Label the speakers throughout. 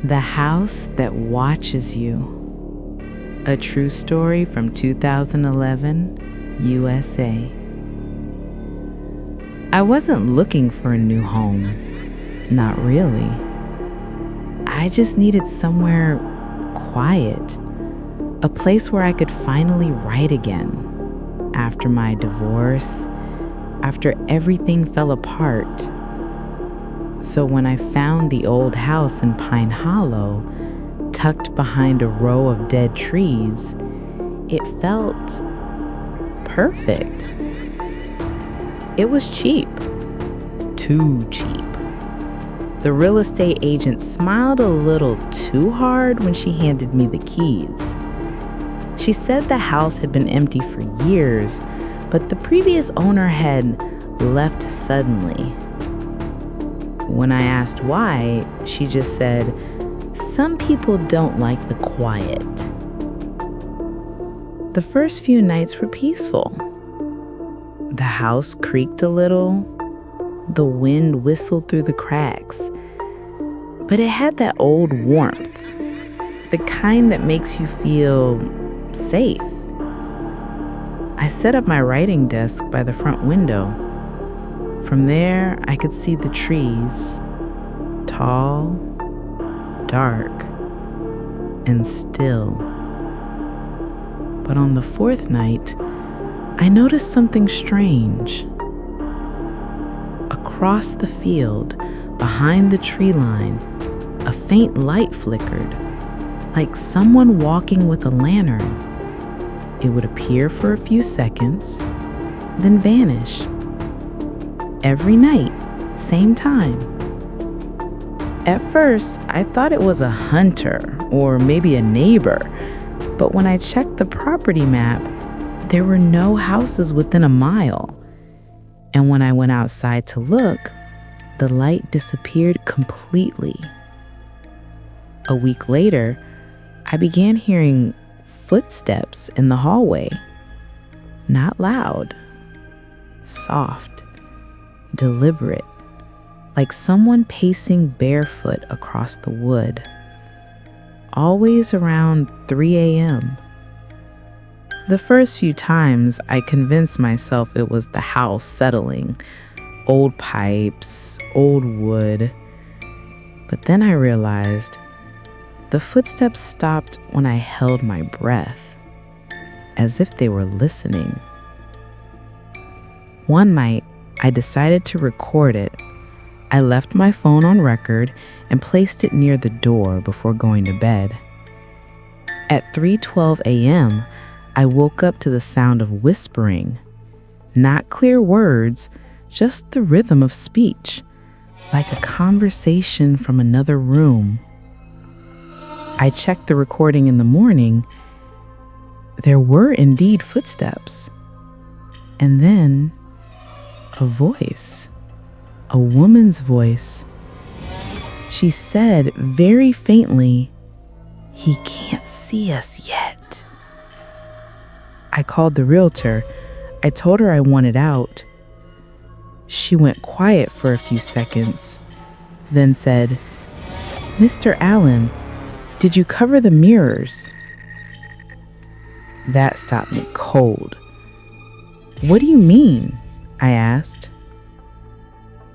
Speaker 1: The House That Watches You. A true story from 2011, USA. I wasn't looking for a new home. Not really. I just needed somewhere quiet. A place where I could finally write again. After my divorce, after everything fell apart. So when I found the old house in Pine Hollow, tucked behind a row of dead trees, it felt perfect. It was cheap. Too cheap. The real estate agent smiled a little too hard when she handed me the keys. She said the house had been empty for years, but the previous owner had left suddenly. When I asked why, she just said, "Some people don't like the quiet." The first few nights were peaceful. The house creaked a little. The wind whistled through the cracks. But it had that old warmth, the kind that makes you feel safe. I set up my writing desk by the front window. From there, I could see the trees, tall, dark, and still. But on the fourth night, I noticed something strange. Across the field, behind the tree line, a faint light flickered, like someone walking with a lantern. It would appear for a few seconds, then vanish. Every night, same time. At first, I thought it was a hunter or maybe a neighbor, but when I checked the property map, there were no houses within a mile. And when I went outside to look, the light disappeared completely. A week later, I began hearing footsteps in the hallway. Not loud, soft, deliberate, like someone pacing barefoot across the wood. Always around 3 a.m. The first few times, I convinced myself it was the house settling. Old pipes, old wood. But then I realized the footsteps stopped when I held my breath, as if they were listening. One night, I decided to record it. I left my phone on record and placed it near the door before going to bed. At 3:12 a.m., I woke up to the sound of whispering. Not clear words, just the rhythm of speech, like a conversation from another room. I checked the recording in the morning. There were indeed footsteps. And then a voice, a woman's voice. She said very faintly, "He can't see us yet." I called the realtor. I told her I wanted out. She went quiet for a few seconds, then said, "Mr. Allen, did you cover the mirrors?" That stopped me cold. "What do you mean?" I asked.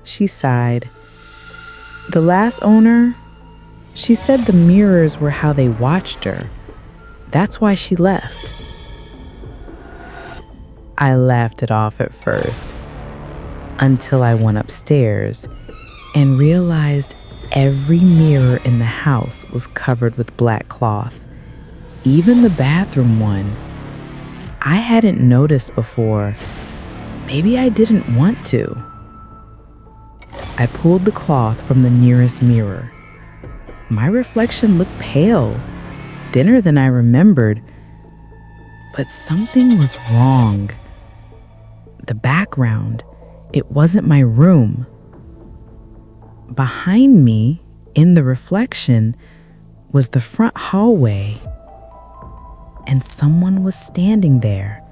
Speaker 1: She sighed. "The last owner, she said the mirrors were how they watched her. That's why she left." I laughed it off at first, until I went upstairs and realized every mirror in the house was covered with black cloth, even the bathroom one. I hadn't noticed before. Maybe I didn't want to. I pulled the cloth from the nearest mirror. My reflection looked pale, thinner than I remembered, but something was wrong. The background, it wasn't my room. Behind me, in the reflection, was the front hallway, and someone was standing there,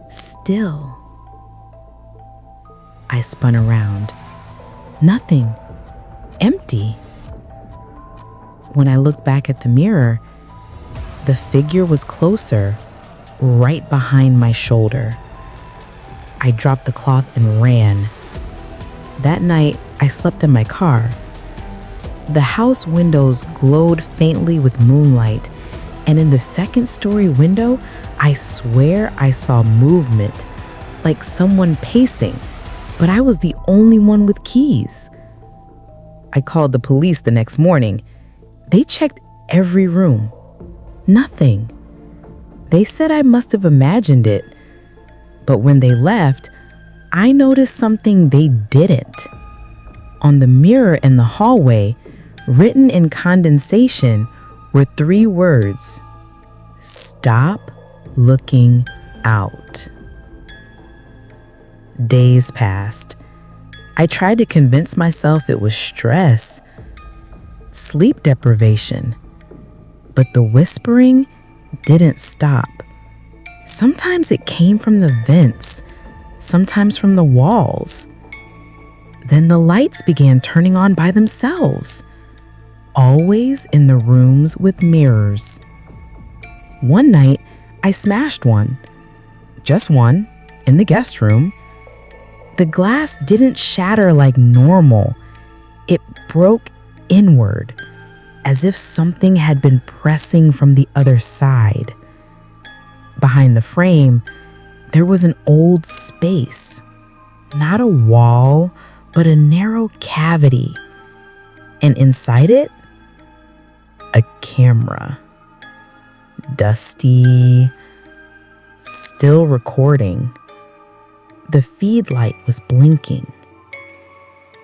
Speaker 1: still. I spun around. Nothing. Empty. when I looked back at the mirror, the figure was closer, right behind my shoulder. I dropped the cloth and ran. That night, I slept in my car. The house windows glowed faintly with moonlight, and in the second-story window, I swear I saw movement, like someone pacing, but I was the only one with keys. I called the police the next morning. They checked every room. Nothing. They said I must have imagined it. But when they left, I noticed something they didn't. On the mirror in the hallway, written in condensation, were 3 words: "Stop looking out." Days passed. I tried to convince myself it was stress, sleep deprivation, but the whispering didn't stop. Sometimes it came from the vents, sometimes from the walls. Then the lights began turning on by themselves, always in the rooms with mirrors. One night, I smashed one. Just one, in the guest room. The glass didn't shatter like normal. It broke inward, as if something had been pressing from the other side. Behind the frame, there was an old space. Not a wall, but a narrow cavity. And inside it, a camera. Dusty, still recording. The feed light was blinking.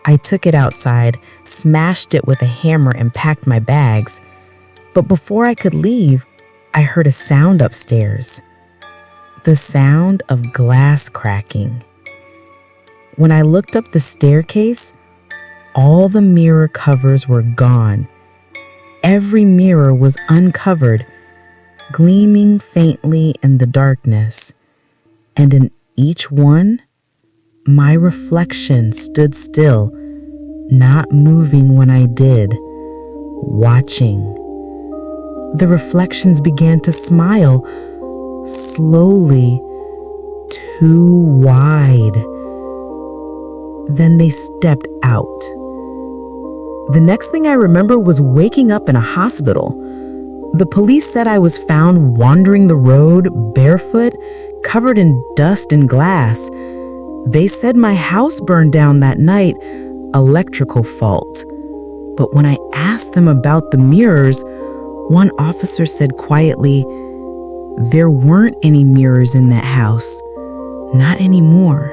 Speaker 1: I took it outside, smashed it with a hammer, and packed my bags. But before I could leave, I heard a sound upstairs. The sound of glass cracking. When I looked up the staircase, all the mirror covers were gone. Every mirror was uncovered, gleaming faintly in the darkness. And in each one, my reflection stood still, not moving when I did, watching. The reflections began to smile, slowly, too wide. Then they stepped out. The next thing I remember was waking up in a hospital. The police said I was found wandering the road, barefoot, covered in dust and glass. They said my house burned down that night, electrical fault. But when I asked them about the mirrors, one officer said quietly, "There weren't any mirrors in that house. Not anymore."